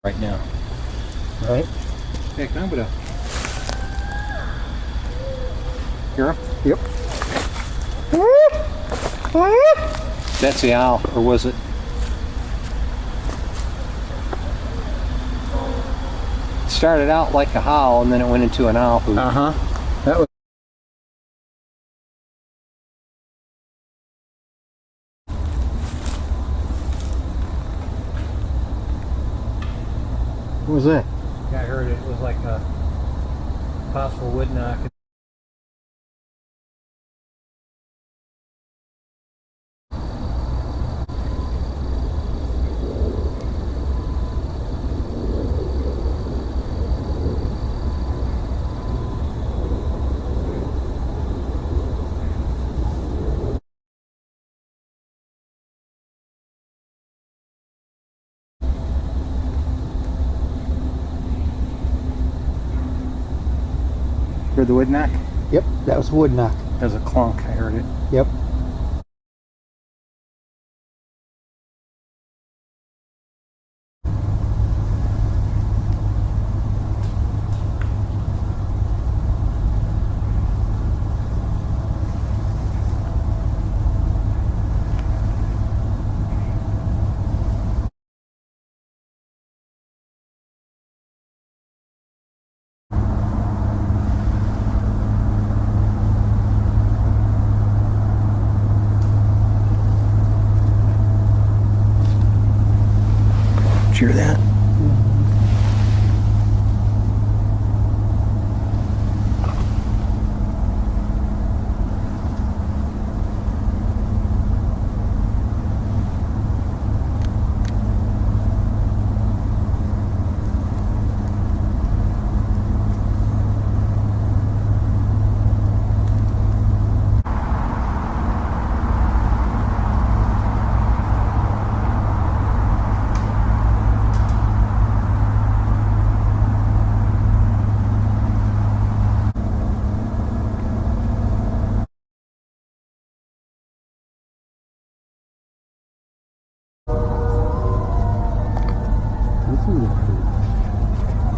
right now. Right? Heck, I'm gonna hear him? Yep. That's the owl, or was it? It started out like a howl, and then it went into an owl hoot. That was. What was that? Yeah, I heard it. It was like a possible wood knock. Heard the wood knock? Yep, that was wood knock. There was a clunk. I heard it. Yep. Did you hear that?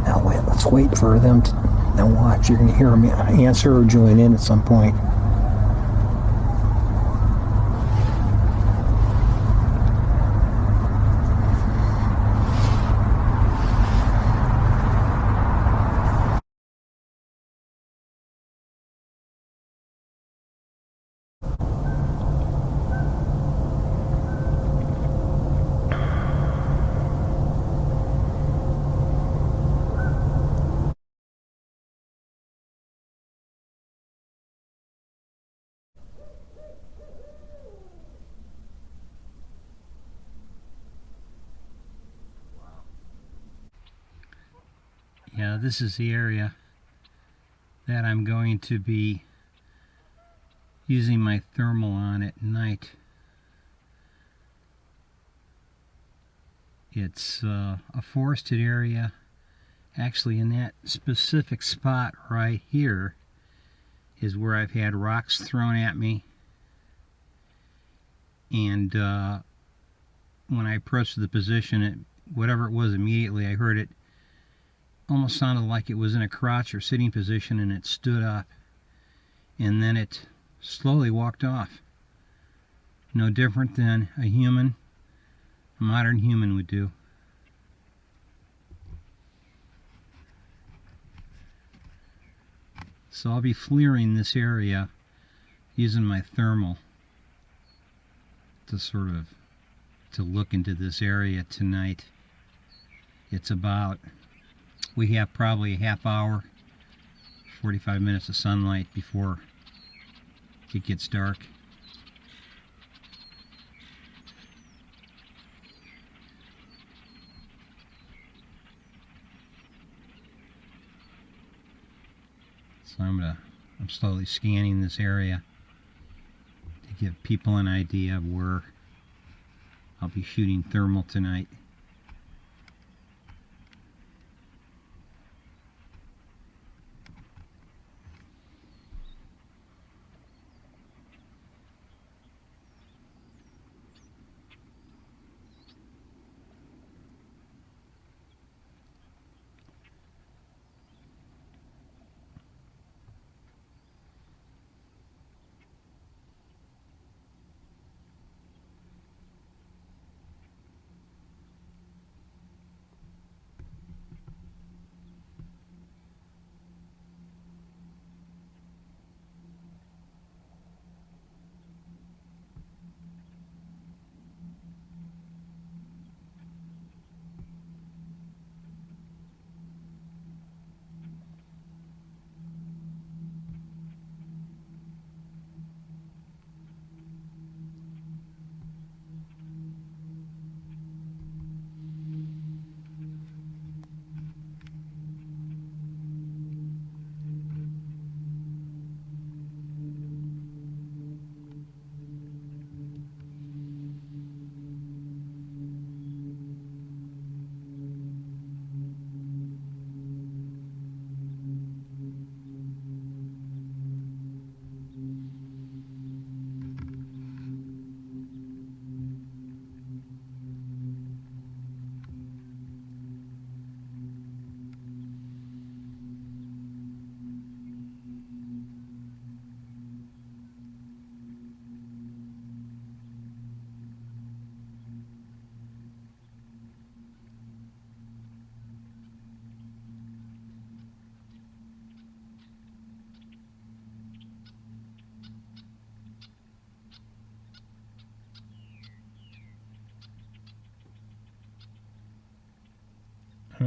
Now wait, let's wait for them to. Now watch, you're going to hear them answer or join in at some point. Yeah, this is the area that I'm going to be using my thermal on at night. It's a forested area. Actually, in that specific spot right here is where I've had rocks thrown at me. And when I approached the position, whatever it was, immediately I heard it almost sounded like it was in a crouch or sitting position, and it stood up. And then it slowly walked off. No different than a human, a modern human would do. So I'll be fleering this area using my thermal to sort of look into this area tonight. It's about, we have probably a half hour, 45 minutes of sunlight before it gets dark. So I'm slowly scanning this area to give people an idea of where I'll be shooting thermal tonight.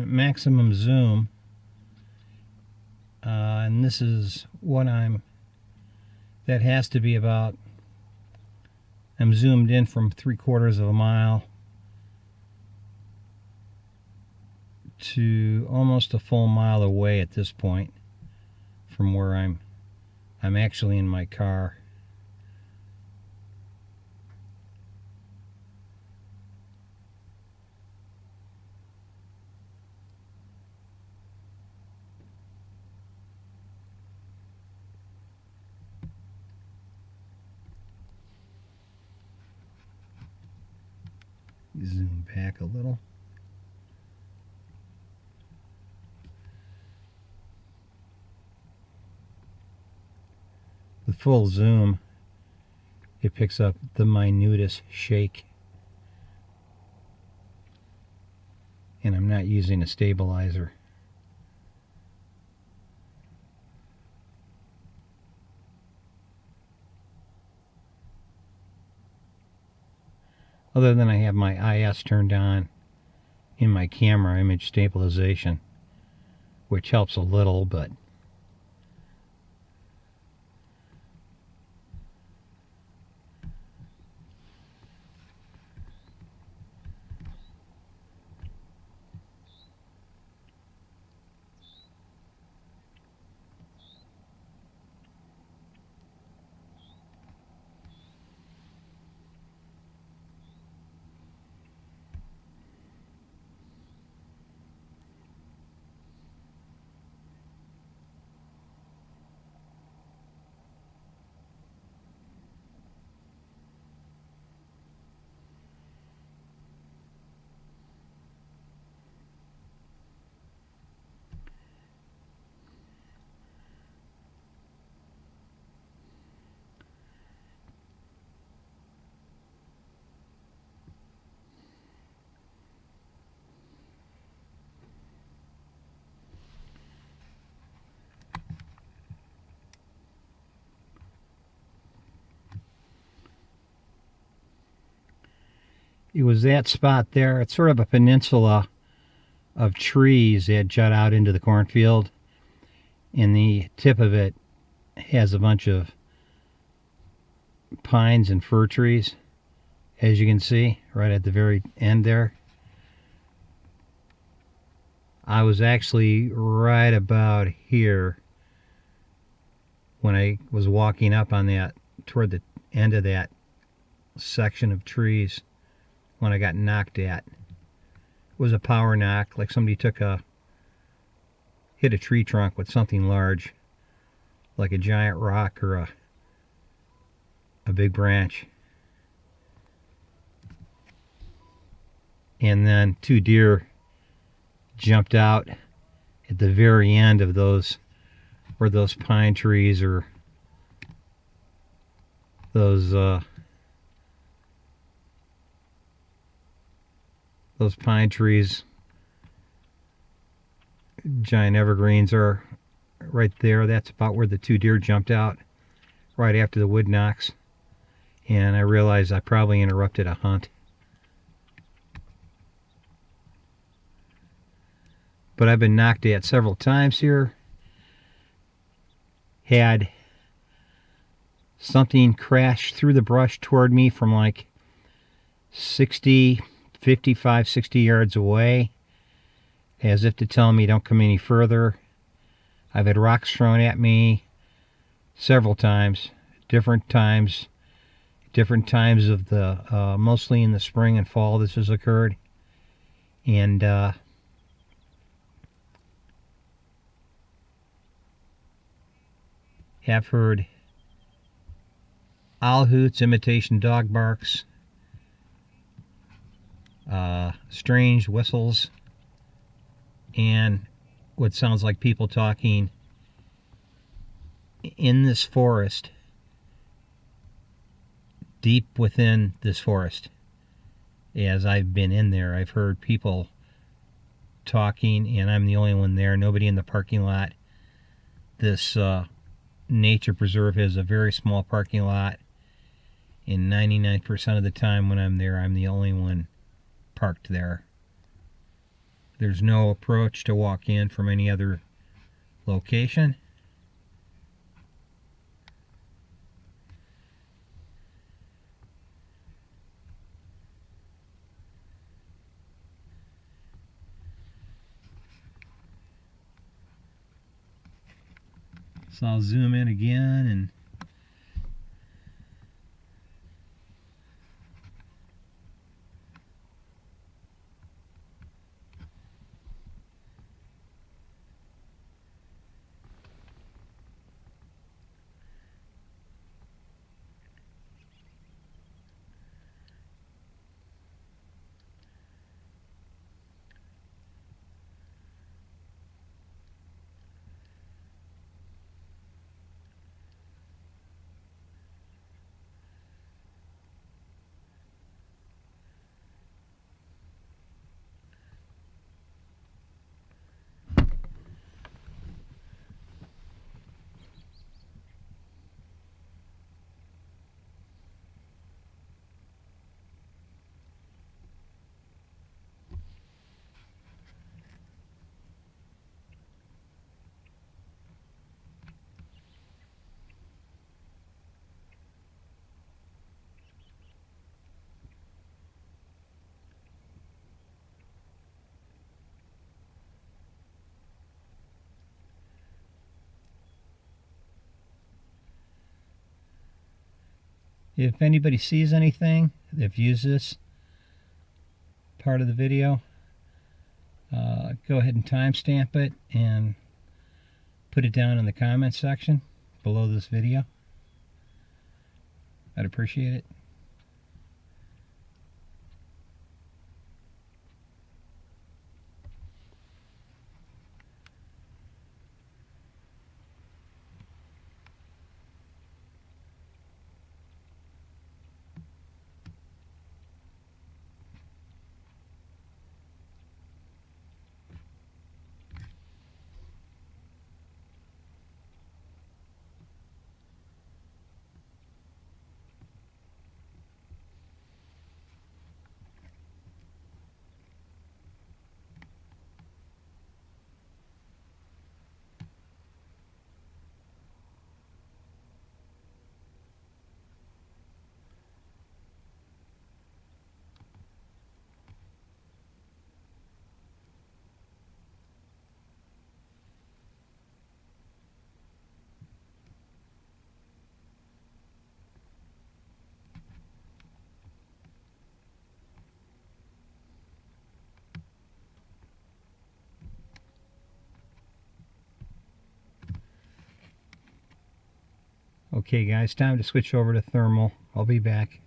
maximum zoom, and this is what that has to be about, I'm zoomed in from 3/4 of a mile to almost a full mile away at this point from where I'm actually in my car. Zoom back a little. With full zoom, it picks up the minutest shake. And I'm not using a stabilizer. Other than I have my IS turned on in my camera, image stabilization, which helps a little, but it was that spot there. It's sort of a peninsula of trees that jut out into the cornfield, and the tip of it has a bunch of pines and fir trees, as you can see right at the very end there. I was actually right about here when I was walking up on that, toward the end of that section of trees, when I got knocked at. It was a power knock, like somebody hit a tree trunk with something large, like a giant rock or a big branch. And then 2 deer jumped out at the very end of those, where those pine trees, or those pine trees, giant evergreens, are right there. That's about where the 2 deer jumped out right after the wood knocks, and I realized I probably interrupted a hunt. But I've been knocked at several times here. Had something crash through the brush toward me from like 55, 60 yards away, as if to tell me don't come any further. I've had rocks thrown at me several times, different times of the, mostly in the spring and fall this has occurred. And have heard owl hoots, imitation dog barks, strange whistles, and what sounds like people talking in this forest, deep within this forest. As I've been in there, I've heard people talking, and I'm the only one there, nobody in the parking lot. This nature preserve has a very small parking lot, and 99% of the time when I'm there, I'm the only one parked there. There's no approach to walk in from any other location. So I'll zoom in again and if anybody sees anything, that views this part of the video, go ahead and timestamp it and put it down in the comments section below this video. I'd appreciate it. Okay guys, time to switch over to thermal. I'll be back.